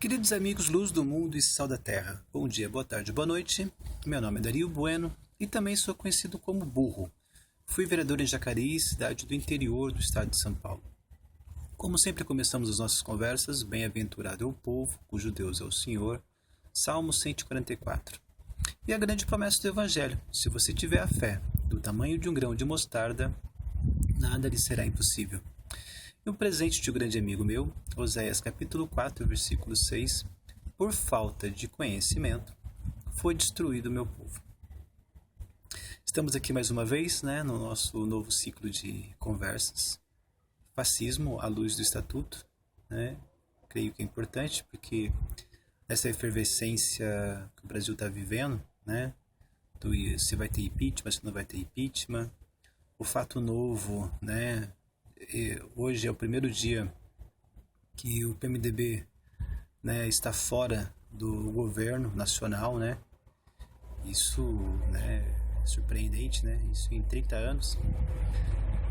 Queridos amigos Luz do Mundo e Sal da Terra, bom dia, boa tarde, boa noite. Meu nome é Dario Bueno e também sou conhecido como Burro. Fui vereador em Jacareí, cidade do interior do estado de São Paulo. Como sempre começamos as nossas conversas, bem-aventurado é o povo, cujo Deus é o Senhor, Salmo 144. E a grande promessa do Evangelho, se você tiver a fé do tamanho de um grão de mostarda, nada lhe será impossível. E um presente de um grande amigo meu, Oséias capítulo 4, versículo 6, por falta de conhecimento, foi destruído o meu povo. Estamos aqui mais uma vez, no nosso novo ciclo de conversas. Fascismo à luz do Estatuto, creio que é importante, porque essa efervescência que o Brasil está vivendo, se vai ter impeachment, se não vai ter impeachment, o fato novo, hoje é o primeiro dia que o PMDB está fora do governo nacional, Isso é surpreendente, Isso em 30 anos.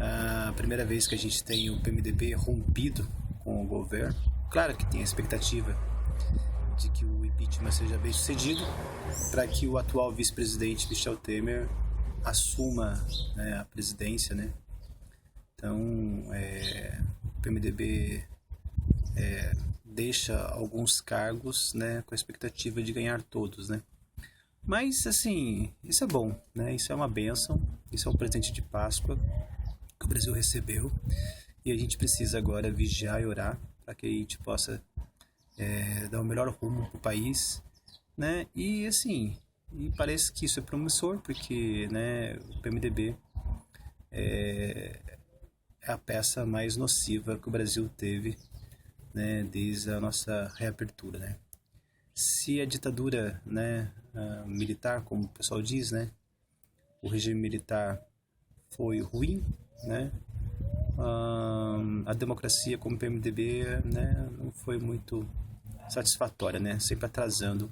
A primeira vez que a gente tem o PMDB rompido com o governo. Claro que tem a expectativa de que o impeachment seja bem sucedido para que o atual vice-presidente Michel Temer assuma a presidência, Então, o PMDB deixa alguns cargos, com a expectativa de ganhar todos, Mas, assim, isso é bom, Isso é uma bênção, isso é um presente de Páscoa que o Brasil recebeu e a gente precisa agora vigiar e orar para que a gente possa dar o melhor rumo para o país, E, assim, parece que isso é promissor porque, o PMDB é a peça mais nociva que o Brasil teve, desde a nossa reabertura, Se a ditadura, militar, como o pessoal diz, o regime militar foi ruim, a democracia como PMDB, não foi muito satisfatória, sempre atrasando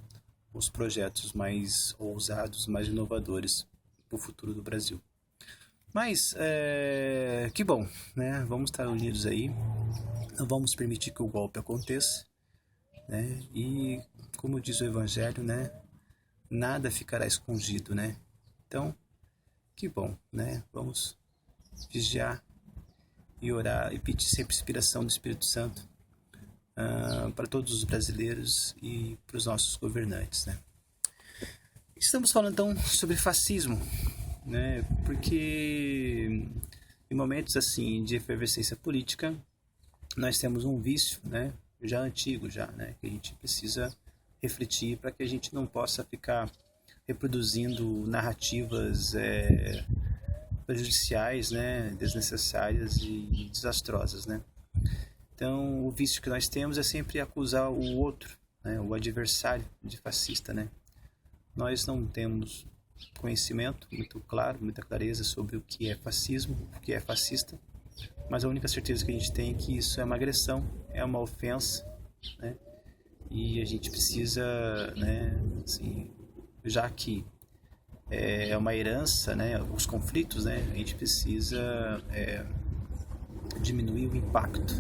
os projetos mais ousados, mais inovadores para o futuro do Brasil. Mas, que bom, Vamos estar unidos aí, não vamos permitir que o golpe aconteça, E, como diz o Evangelho, nada ficará escondido, Então, que bom, Vamos vigiar e orar e pedir sempre inspiração do Espírito Santo para todos os brasileiros e para os nossos governantes, Estamos falando então sobre fascismo, Porque em momentos assim de efervescência política nós temos um vício, já antigo que a gente precisa refletir para que a gente não possa ficar reproduzindo narrativas prejudiciais, desnecessárias e desastrosas, Então, o vício que nós temos é sempre acusar o outro, o adversário de fascista, Nós não temos conhecimento muito claro, muita clareza sobre o que é fascismo, o que é fascista, mas a única certeza que a gente tem é que isso é uma agressão, é uma ofensa, E a gente precisa, assim, já que é uma herança, os conflitos, a gente precisa diminuir o impacto,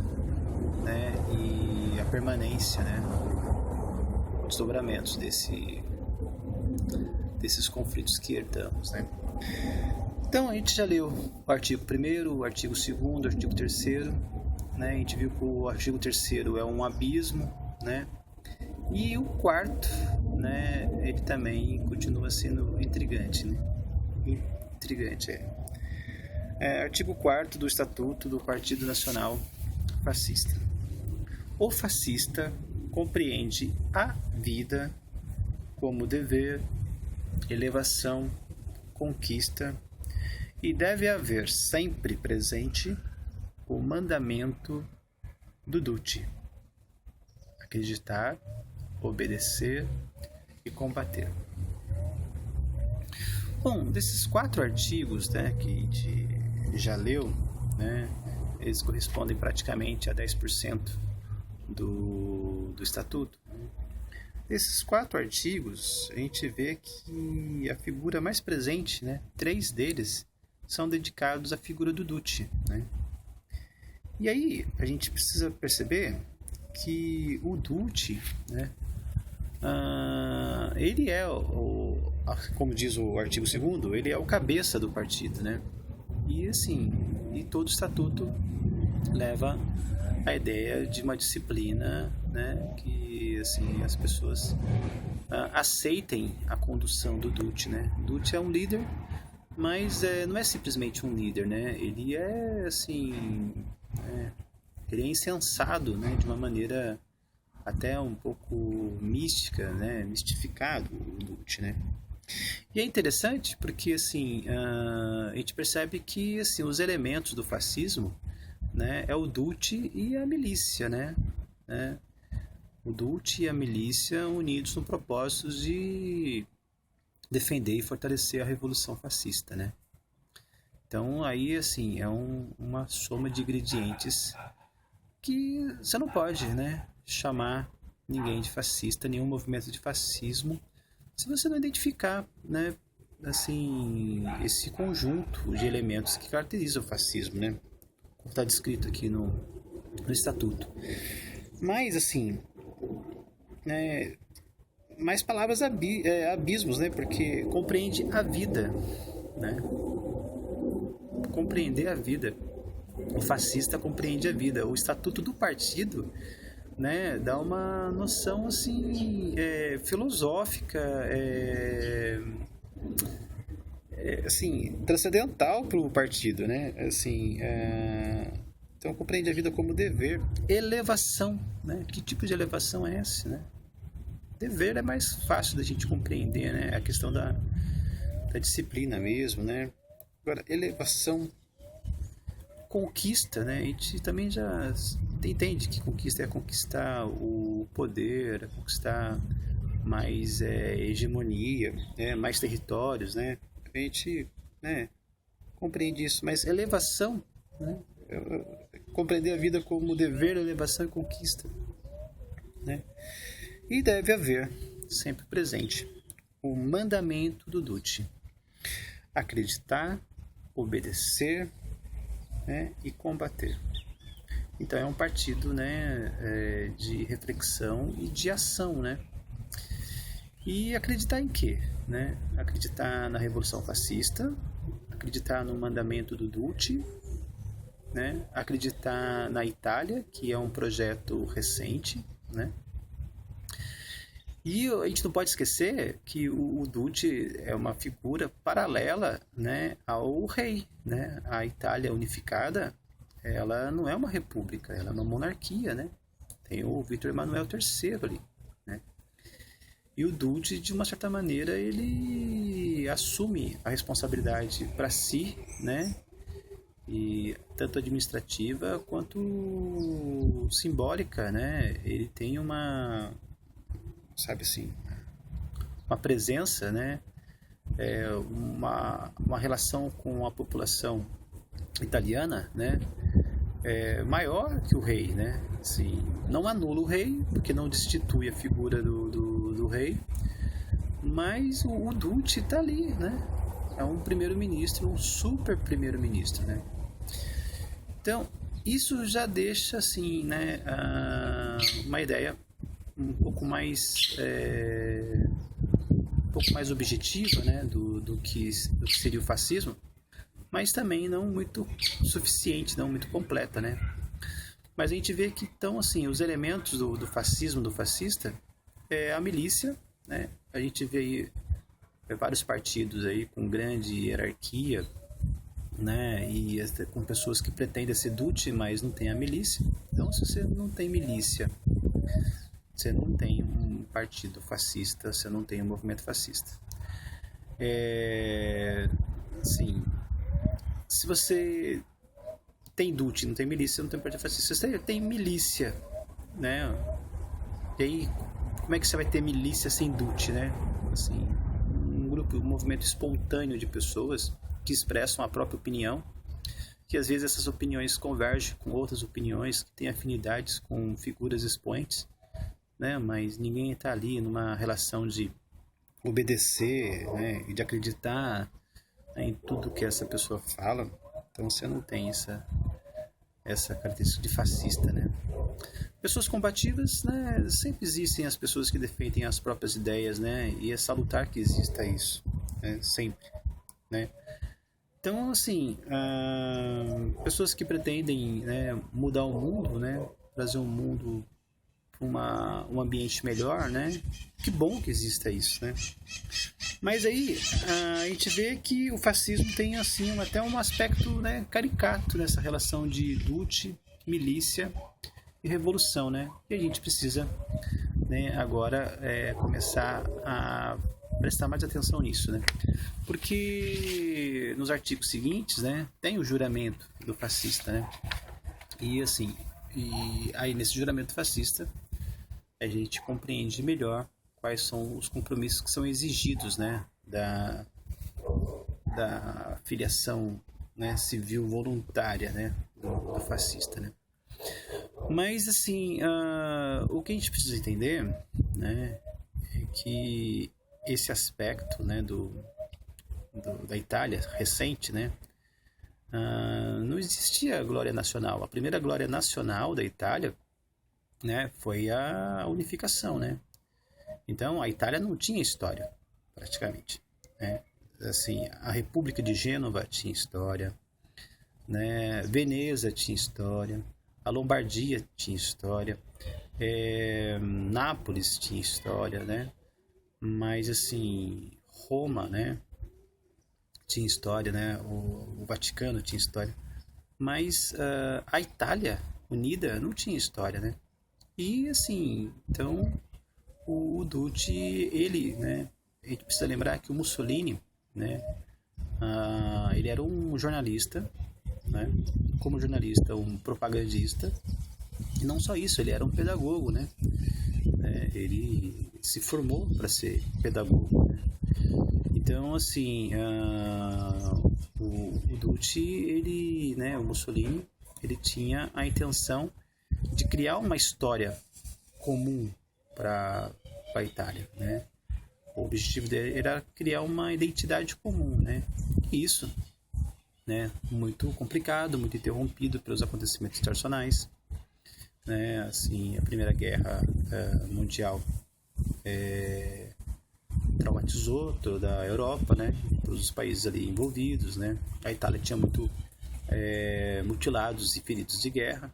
e a permanência, os desdobramentos desses conflitos que herdamos, Então a gente já leu o artigo 1º, o artigo 2º, o artigo 3º, A gente viu que o artigo 3º é um abismo, E o 4º, ele também continua sendo intrigante, Intrigante, artigo 4º do Estatuto do Partido Nacional Fascista. O fascista compreende a vida como dever, elevação, conquista e deve haver sempre presente o mandamento do Duce: acreditar, obedecer e combater. Bom, desses 4 artigos que a gente já leu, eles correspondem praticamente a 10% do Estatuto. Desses 4 artigos, a gente vê que a figura mais presente, 3 deles, são dedicados à figura do Duce, E aí, a gente precisa perceber que o Dutti, né, ele é, como diz o artigo 2º, ele é o cabeça do partido, né? E assim, e todo o estatuto leva a ideia de uma disciplina, né, que assim as pessoas aceitem a condução do Dutti, né? O Dutti é um líder, mas não é simplesmente um líder, né? Ele é assim, ele é incensado, né, de uma maneira até um pouco mística, né, mistificado o Dutti, né? E é interessante porque assim a gente percebe que assim os elementos do fascismo, né, é o Dutti e a milícia, né? O Dutti e a milícia unidos no propósito de defender e fortalecer a revolução fascista, né? Então aí assim é uma soma de ingredientes que você não pode, né, chamar ninguém de fascista, nenhum movimento de fascismo, se você não identificar, né, assim, esse conjunto de elementos que caracteriza o fascismo, né, como está descrito aqui no estatuto. Mas assim, né, mais palavras abismos, né, porque compreende a vida, né, compreender a vida. O fascista compreende a vida. O estatuto do partido, né, dá uma noção assim filosófica, assim transcendental para o partido, né? Assim, então compreende a vida como dever, elevação, né? Que tipo de elevação é essa, né? Dever é mais fácil da gente compreender, né? A questão da disciplina mesmo, né? Agora, elevação, conquista, né? A gente também já entende que conquista é conquistar o poder, é conquistar mais hegemonia, né? Mais territórios, né? A gente, né, compreende isso, mas elevação, né? Compreender a vida como dever, elevação e conquista, né? E deve haver sempre presente o mandamento do Dutti: acreditar, obedecer, né, e combater. Então é um partido, né, de reflexão e de ação, né? E acreditar em quê? Né? Acreditar na Revolução Fascista, acreditar no mandamento do Dutti, né? Acreditar na Itália, que é um projeto recente, né? E a gente não pode esquecer que o Dutti é uma figura paralela, né, ao rei, né? A Itália unificada, ela não é uma república, ela é uma monarquia, né? Tem o Vítor Emanuel III ali, né? E o Dutti, de uma certa maneira, ele assume a responsabilidade para si, né? E tanto administrativa quanto simbólica, né? Ele tem uma, sabe assim, uma presença, né? Uma relação com a população italiana, né? Maior que o rei, né? Assim, não anula o rei, porque não destitui a figura do rei, mas o Dutti está ali, né? É um primeiro-ministro, um super primeiro-ministro, né? Então, isso já deixa, assim, né, uma ideia um pouco mais objetiva, né, do que seria o fascismo, mas também não muito suficiente, não muito completa, né? Mas a gente vê que, então, assim, os elementos do fascismo, do fascista, é a milícia, né? A gente vê aí vários partidos aí com grande hierarquia, né? E com pessoas que pretendem ser Dutti, mas não tem a milícia. Então, se você não tem milícia, você não tem um partido fascista, você não tem um movimento fascista. Assim, se você tem Dutti, não tem milícia, não tem partido fascista. Se você tem milícia, né? E aí, como é que você vai ter milícia sem Dutti, né? Assim, um movimento espontâneo de pessoas que expressam a própria opinião, que às vezes essas opiniões convergem com outras opiniões, que têm afinidades com figuras expoentes, né? Mas ninguém está ali numa relação de obedecer, né? E de acreditar, né, em tudo que essa pessoa fala. Então você não tem essa característica de fascista, né? Pessoas combativas, né? Sempre existem as pessoas que defendem as próprias ideias, né? E é salutar que exista isso, né? Sempre, né? Então, assim, pessoas que pretendem, né, mudar o mundo, né? Trazer um mundo para um ambiente melhor, né? Que bom que exista isso, né? Mas aí a gente vê que o fascismo tem assim até um aspecto, né, caricato nessa relação de lute, milícia e revolução, né? E a gente precisa, né, agora começar a prestar mais atenção nisso, né? Porque nos artigos seguintes, né, tem o juramento do fascista, né? E assim, e aí nesse juramento fascista a gente compreende melhor quais são os compromissos que são exigidos, né, da filiação, né, civil voluntária, né, do fascista, né. Mas assim, o que a gente precisa entender, né, é que esse aspecto, né, da Itália recente, né, não existia glória nacional. A primeira glória nacional da Itália, né, foi a unificação, né. Então a Itália não tinha história, praticamente, né. Assim, a República de Gênova tinha história, né, Veneza tinha história, a Lombardia tinha história, Nápoles tinha história, né, mas assim, Roma, né, tinha história, né, o Vaticano tinha história, mas a Itália unida não tinha história, né. E assim, então o Duce, ele, né, a gente precisa lembrar que o Mussolini, né, ele era um jornalista, né, como jornalista, um propagandista, e não só isso, ele era um pedagogo, né, ele se formou para ser pedagogo, né? Então, assim, o Duce, ele, né, o Mussolini, ele tinha a intenção de criar uma história comum para a Itália, né? O objetivo dele era criar uma identidade comum, né? E isso, né, muito complicado, muito interrompido pelos acontecimentos internacionais, né? Assim, a Primeira Guerra Mundial traumatizou toda a Europa, né? Todos os países ali envolvidos, né? A Itália tinha muito mutilados e feridos de guerra,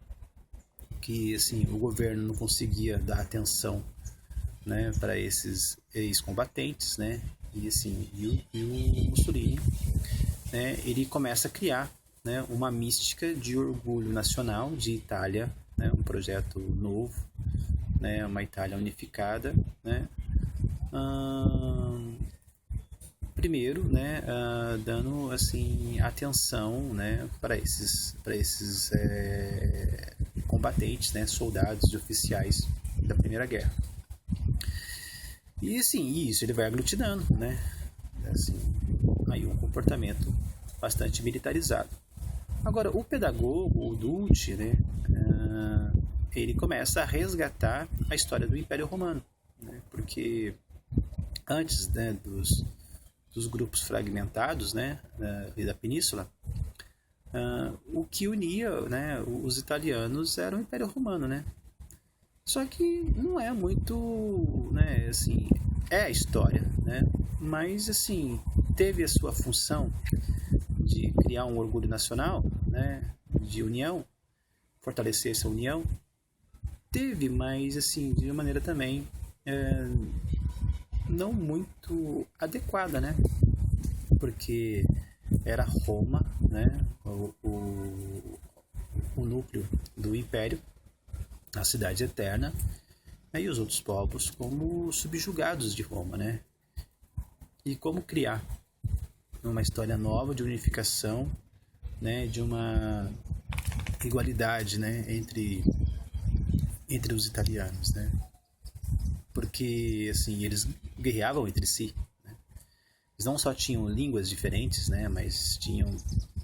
que assim o governo não conseguia dar atenção, né, para esses ex-combatentes, né? E assim, e o Mussolini, né, ele começa a criar, né, uma mística de orgulho nacional de Itália, né, um projeto novo, né, uma Itália unificada, né? Primeiro, né, dando assim atenção, né, para esses combatentes, né, soldados e oficiais da Primeira Guerra. E assim, isso ele vai aglutinando, né, assim, aí um comportamento bastante militarizado. Agora, o pedagogo, o Duce, né, ele começa a resgatar a história do Império Romano, né, porque antes, né, dos grupos fragmentados, né, da península, o que unia, né, os italianos era o Império Romano, né. Só que não é muito, né, assim, é a história, né, mas assim teve a sua função de criar um orgulho nacional, né, de união, fortalecer essa união, teve, mas assim de uma maneira também não muito adequada, né, porque era Roma, né, o núcleo do império, a cidade eterna, né, e os outros povos como subjugados de Roma, né? E como criar uma história nova de unificação, né, de uma igualdade, né, entre os italianos, né? Porque assim eles guerreavam entre si, né? Eles não só tinham línguas diferentes, né, mas tinham,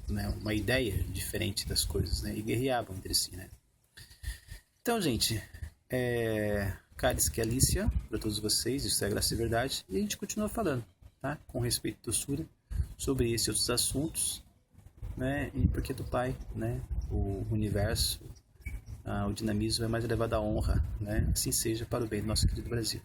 né, uma ideia diferente das coisas, né, e guerreavam entre si, né? Então, gente, Caris que Alicia, para todos vocês, isso é Graça e Verdade, e a gente continua falando, tá? Com respeito e doçura, sobre esses outros assuntos, né? E porque do Pai, né? O universo, o dinamismo é mais elevado à honra, né? Assim seja para o bem do nosso querido Brasil.